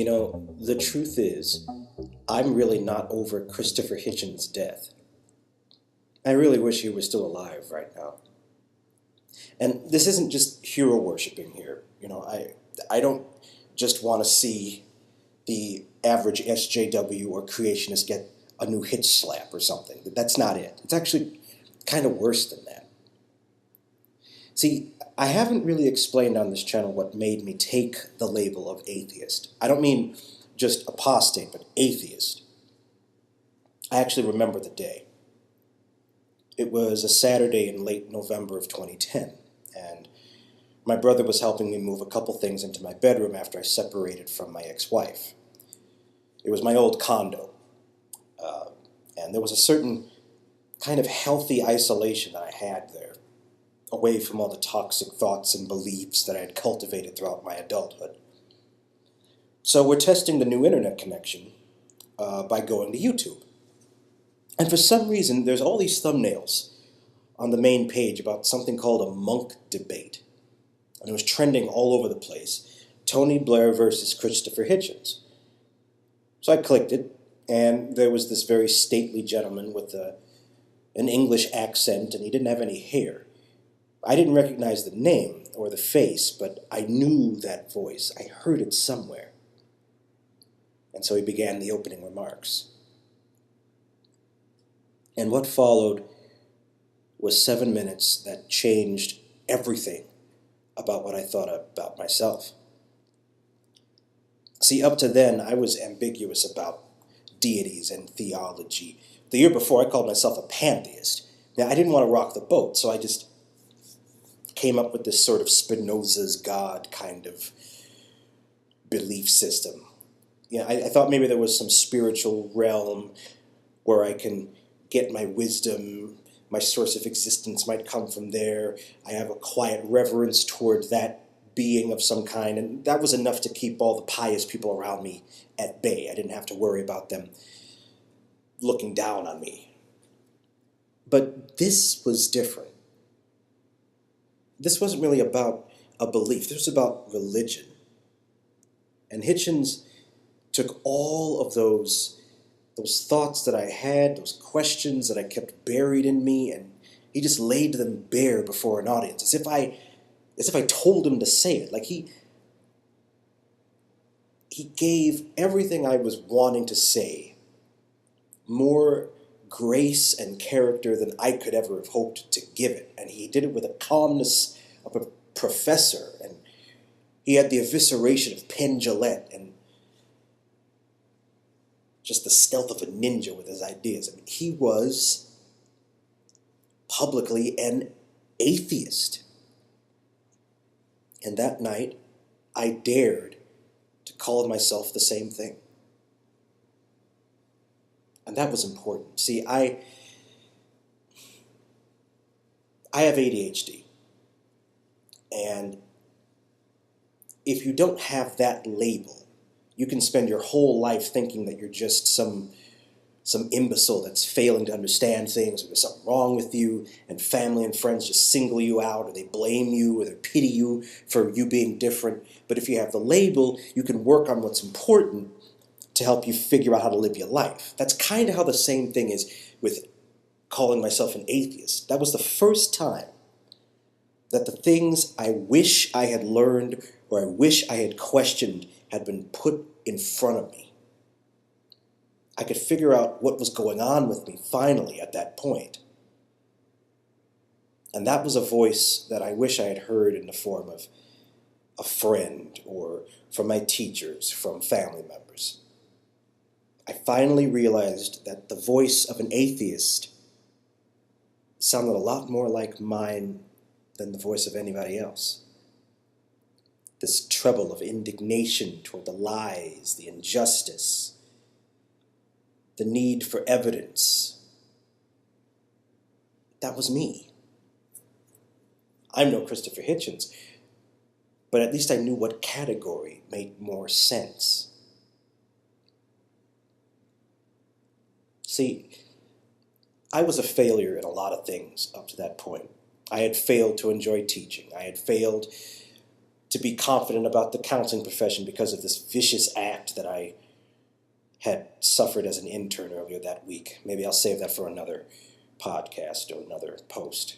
The truth is, I'm really not over Christopher Hitchens' death. I really wish he was still alive right now. And this isn't just hero worshiping here. I don't just want to see the average SJW or creationist get a new Hitch slap or something. That's not it. It's actually kind of worse than that. See, I haven't really explained on this channel what made me take the label of atheist. I don't mean just apostate, but atheist. I actually remember the day. It was a Saturday in late November of 2010, and my brother was helping me move a couple things into my bedroom after I separated from my ex-wife. It was my old condo, and there was a certain kind of healthy isolation that I had there, away from all the toxic thoughts and beliefs that I had cultivated throughout my adulthood. So we're testing the new internet connection by going to YouTube. And for some reason, there's all these thumbnails on the main page about something called a monk debate. And it was trending all over the place. Tony Blair versus Christopher Hitchens. So I clicked it, and there was this very stately gentleman with an English accent, and he didn't have any hair. I didn't recognize the name or the face, but I knew that voice. I heard it somewhere. And so he began the opening remarks. And what followed was 7 minutes that changed everything about what I thought about myself. See, up to then, I was ambiguous about deities and theology. The year before, I called myself a pantheist. Now, I didn't want to rock the boat, so I just came up with this sort of Spinoza's God kind of belief system. I thought maybe there was some spiritual realm where I can get my wisdom, my source of existence might come from there. I have a quiet reverence toward that being of some kind, and that was enough to keep all the pious people around me at bay. I didn't have to worry about them looking down on me. But this was different. This wasn't really about a belief. This was about religion. And Hitchens took all of those thoughts that I had, those questions that I kept buried in me, and he just laid them bare before an audience, as if I told him to say it. Like he gave everything I was wanting to say more grace and character than I could ever have hoped to give it. And he did it with a calmness of a professor, and he had the evisceration of Penn Jillette, and just the stealth of a ninja with his ideas. I mean, he was publicly an atheist. And that night, I dared to call myself the same thing. And that was important. See, I have ADHD. And if you don't have that label, you can spend your whole life thinking that you're just some imbecile that's failing to understand things, or there's something wrong with you, and family and friends just single you out, or they blame you, or they pity you for you being different. But if you have the label, you can work on what's important to help you figure out how to live your life. That's kind of how the same thing is with calling myself an atheist. That was the first time that the things I wish I had learned or I wish I had questioned had been put in front of me. I could figure out what was going on with me finally at that point. And that was a voice that I wish I had heard in the form of a friend or from my teachers, from family members. I finally realized that the voice of an atheist sounded a lot more like mine than the voice of anybody else. This treble of indignation toward the lies, the injustice, the need for evidence. That was me. I'm no Christopher Hitchens, but at least I knew what category made more sense. See, I was a failure in a lot of things up to that point. I had failed to enjoy teaching. I had failed to be confident about the counseling profession because of this vicious act that I had suffered as an intern earlier that week. Maybe I'll save that for another podcast or another post,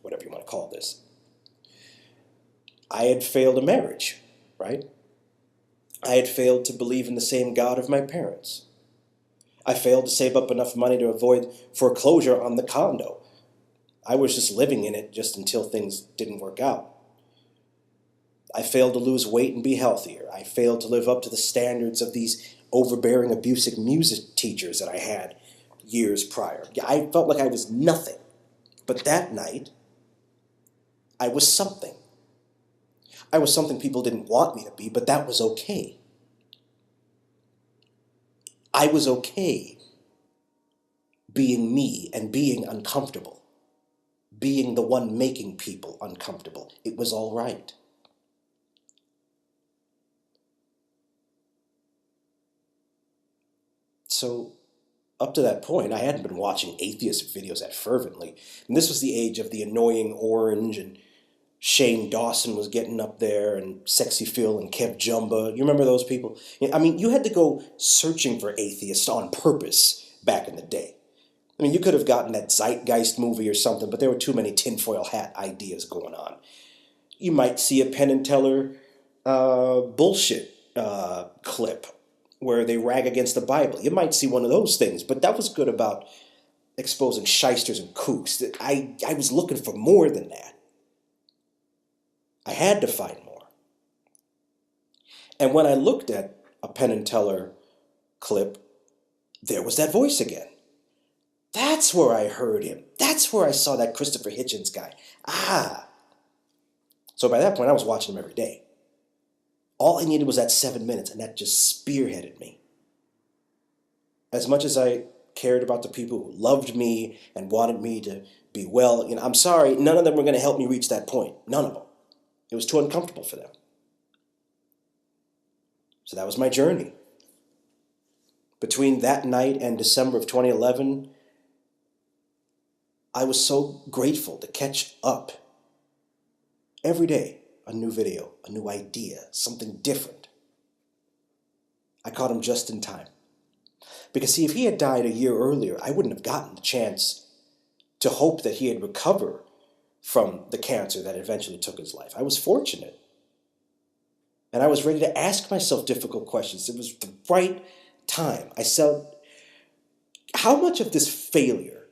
whatever you want to call this. I had failed a marriage, right? I had failed to believe in the same God of my parents. I failed to save up enough money to avoid foreclosure on the condo. I was just living in it just until things didn't work out. I failed to lose weight and be healthier. I failed to live up to the standards of these overbearing, abusive music teachers that I had years prior. I felt like I was nothing. But that night, I was something. I was something people didn't want me to be, but that was okay. I was okay being me and being uncomfortable, being the one making people uncomfortable. It was all right. So, up to that point, I hadn't been watching atheist videos that fervently. And this was the age of the annoying orange, and Shane Dawson was getting up there, and Sexy Phil and Kev Jumba. You remember those people? I mean, you had to go searching for atheists on purpose back in the day. I mean, you could have gotten that Zeitgeist movie or something, but there were too many tinfoil hat ideas going on. You might see a Penn and Teller bullshit clip where they rag against the Bible. You might see one of those things, but that was good about exposing shysters and kooks. I was looking for more than that. I had to find more. And when I looked at a Penn and Teller clip, there was that voice again. That's where I heard him. That's where I saw that Christopher Hitchens guy. So by that point, I was watching him every day. All I needed was that 7 minutes, and that just spearheaded me. As much as I cared about the people who loved me and wanted me to be well, I'm sorry, none of them were going to help me reach that point. None of them. It was too uncomfortable for them. So that was my journey. Between that night and December of 2011, I was so grateful to catch up. Every day, a new video, a new idea, something different. I caught him just in time. Because see, if he had died a year earlier, I wouldn't have gotten the chance to hope that he'd recover from the cancer that eventually took his life. I was fortunate. And I was ready to ask myself difficult questions. It was the right time. I said, how much of this failure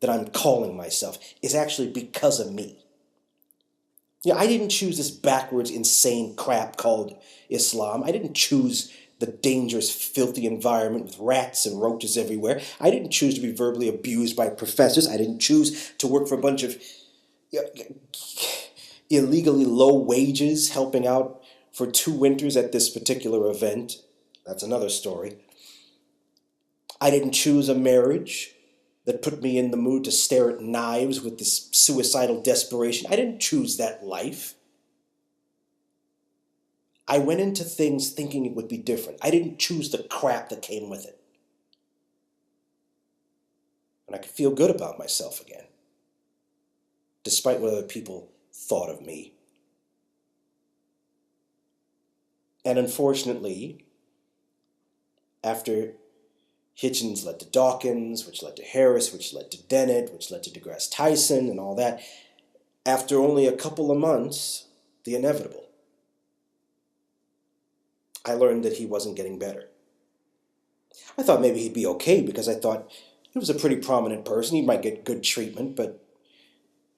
that I'm calling myself is actually because of me? I didn't choose this backwards, insane crap called Islam. I didn't choose the dangerous, filthy environment with rats and roaches everywhere. I didn't choose to be verbally abused by professors. I didn't choose to work for a bunch of illegally low wages, helping out for 2 winters at this particular event. That's another story. I didn't choose a marriage that put me in the mood to stare at knives with this suicidal desperation. I didn't choose that life. I went into things thinking it would be different. I didn't choose the crap that came with it. And I could feel good about myself again, despite what other people thought of me. And unfortunately, after Hitchens led to Dawkins, which led to Harris, which led to Dennett, which led to deGrasse Tyson and all that, after only a couple of months, the inevitable. I learned that he wasn't getting better. I thought maybe he'd be okay because I thought he was a pretty prominent person. He might get good treatment, but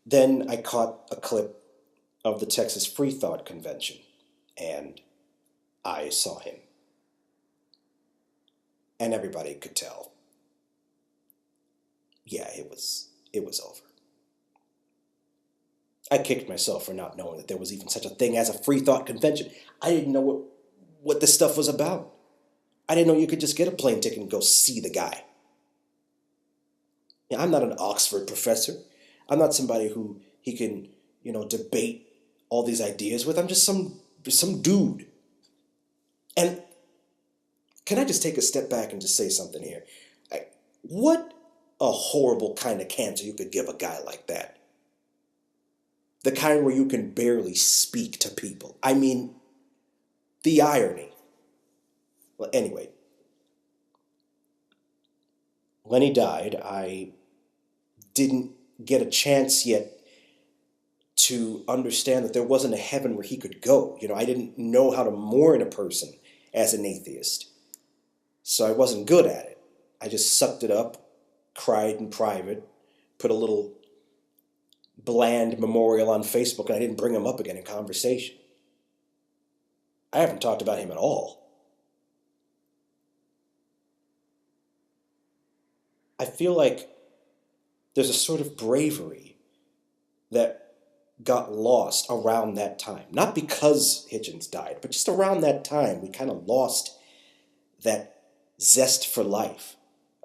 then I caught a clip of the Texas Free Thought Convention, and I saw him. And everybody could tell. Yeah, it was over. I kicked myself for not knowing that there was even such a thing as a free thought convention. I didn't know what this stuff was about. I didn't know you could just get a plane ticket and go see the guy. I'm not an Oxford professor. I'm not somebody who he can, debate all these ideas with. I'm just some dude. And can I just take a step back and just say something here? What a horrible kind of cancer you could give a guy like that. The kind where you can barely speak to people. I mean, the irony. Well, anyway, when he died, I didn't get a chance yet to understand that there wasn't a heaven where he could go. I didn't know how to mourn a person as an atheist. So I wasn't good at it. I just sucked it up, cried in private, put a little bland memorial on Facebook, and I didn't bring him up again in conversation. I haven't talked about him at all. I feel like there's a sort of bravery that got lost around that time. Not because Hitchens died, but just around that time, we kind of lost that zest for life.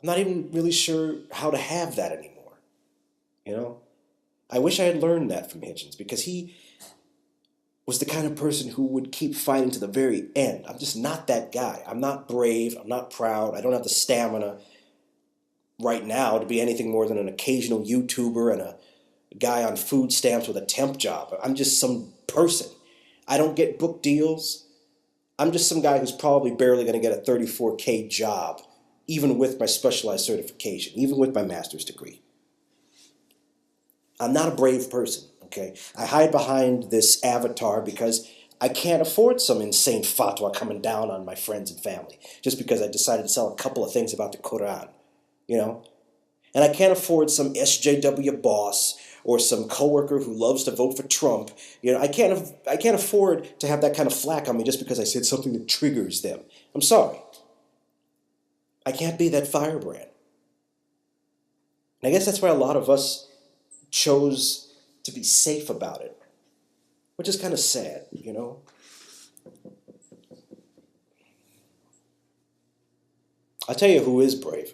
I'm not even really sure how to have that anymore. I wish I had learned that from Hitchens, because he was the kind of person who would keep fighting to the very end. I'm just not that guy. I'm not brave. I'm not proud. I don't have the stamina right now to be anything more than an occasional YouTuber and a guy on food stamps with a temp job. I'm just some person. I don't get book deals. I'm just some guy who's probably barely going to get a $34K job, even with my specialized certification, even with my master's degree. I'm not a brave person, okay? I hide behind this avatar because I can't afford some insane fatwa coming down on my friends and family just because I decided to sell a couple of things about the Qur'an, And I can't afford some SJW boss or some coworker who loves to vote for Trump. I can't afford to have that kind of flack on me just because I said something that triggers them. I'm sorry. I can't be that firebrand. And I guess that's why a lot of us chose to be safe about it, which is kind of sad, I'll tell you who is brave.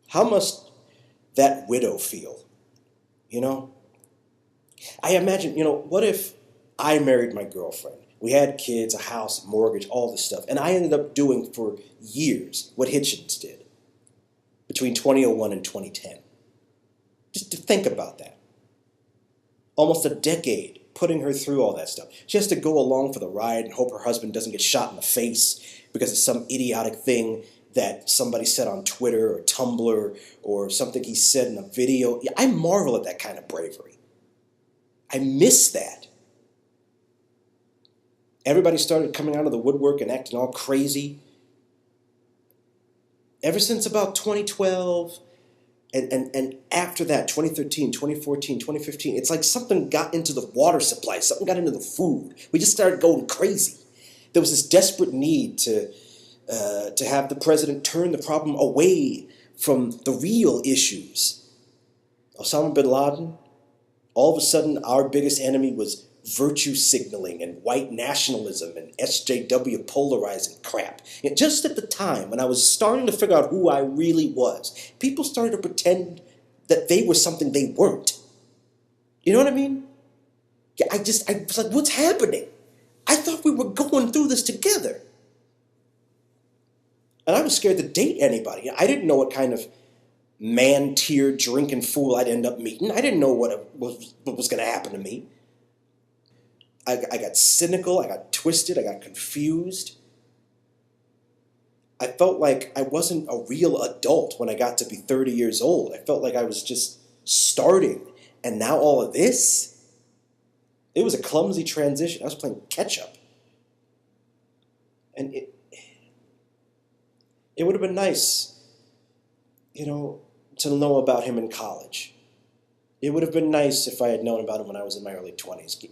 How must that widow feel? I imagine, what if I married my girlfriend? We had kids, a house, a mortgage, all this stuff. And I ended up doing for years what Hitchens did between 2001 and 2010. Just to think about that. Almost a decade putting her through all that stuff. She has to go along for the ride and hope her husband doesn't get shot in the face because of some idiotic thing that somebody said on Twitter or Tumblr or something he said in a video. I marvel at that kind of bravery. I miss that. Everybody started coming out of the woodwork and acting all crazy. Ever since about 2012, and after that, 2013, 2014, 2015, it's like something got into the water supply, something got into the food. We just started going crazy. There was this desperate need to have the president turn the problem away from the real issues. Osama bin Laden, all of a sudden our biggest enemy was virtue signaling and white nationalism and SJW polarizing crap. And just at the time when I was starting to figure out who I really was, people started to pretend that they were something they weren't. You know what I mean? I was like, what's happening? I thought we were going through this together. And I was scared to date anybody. I didn't know what kind of man-tier drinking fool I'd end up meeting. I didn't know what was going to happen to me. I got cynical, I got twisted, I got confused. I felt like I wasn't a real adult when I got to be 30 years old. I felt like I was just starting. And now all of this? It was a clumsy transition. I was playing catch-up. And it would have been nice, to know about him in college. It would have been nice if I had known about him when I was in my early 20s.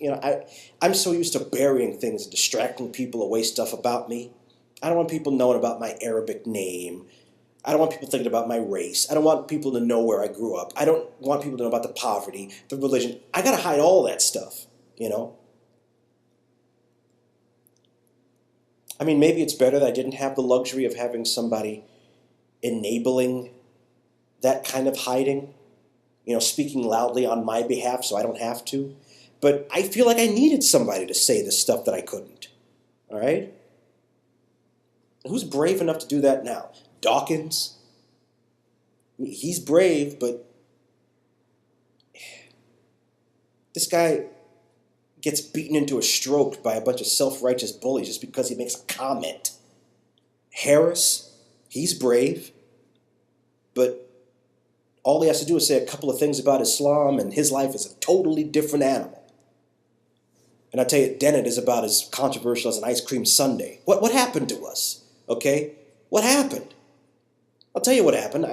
I'm so used to burying things and distracting people away stuff about me. I don't want people knowing about my Arabic name. I don't want people thinking about my race. I don't want people to know where I grew up. I don't want people to know about the poverty, the religion. I got to hide all that stuff, I mean, maybe it's better that I didn't have the luxury of having somebody enabling that kind of hiding. Speaking loudly on my behalf so I don't have to. But I feel like I needed somebody to say the stuff that I couldn't. All right? Who's brave enough to do that now? Dawkins? He's brave, but This guy gets beaten into a stroke by a bunch of self-righteous bullies just because he makes a comment. Harris, he's brave, but all he has to do is say a couple of things about Islam and his life is a totally different animal. And I tell you, Dennett is about as controversial as an ice cream sundae. What happened to us? Okay? What happened? I'll tell you what happened.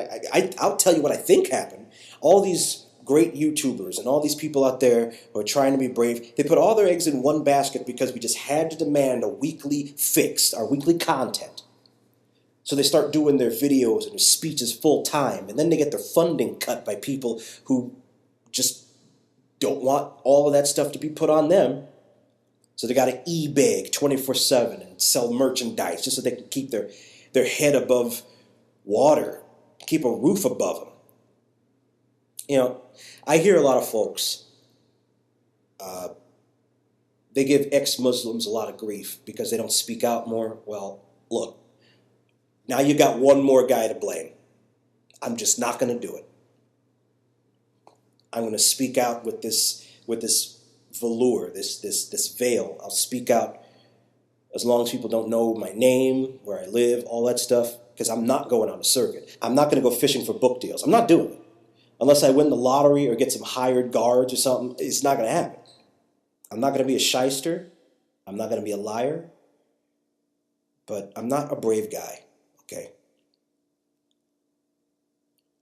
I'll tell you what I think happened. All these great YouTubers and all these people out there who are trying to be brave, they put all their eggs in one basket because we just had to demand a weekly fix, our weekly content. So they start doing their videos and their speeches full time, and then they get their funding cut by people who just don't want all of that stuff to be put on them. So they got to e-bag 24/7 and sell merchandise just so they can keep their head above water, keep a roof above them. You know, I hear a lot of folks, they give ex-Muslims a lot of grief because they don't speak out more. Well, look, now you got one more guy to blame. I'm just not going to do it. I'm going to speak out with this velour, this veil. I'll speak out as long as people don't know my name, where I live, all that stuff, because I'm not going on a circuit. I'm not going to go fishing for book deals. I'm not doing it. Unless I win the lottery or get some hired guards or something, it's not going to happen. I'm not going to be a shyster. I'm not going to be a liar. But I'm not a brave guy, okay?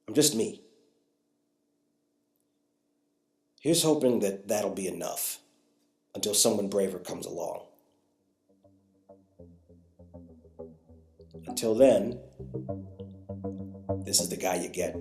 I'm just me. Here's hoping that that'll be enough until someone braver comes along. Until then, this is the guy you get.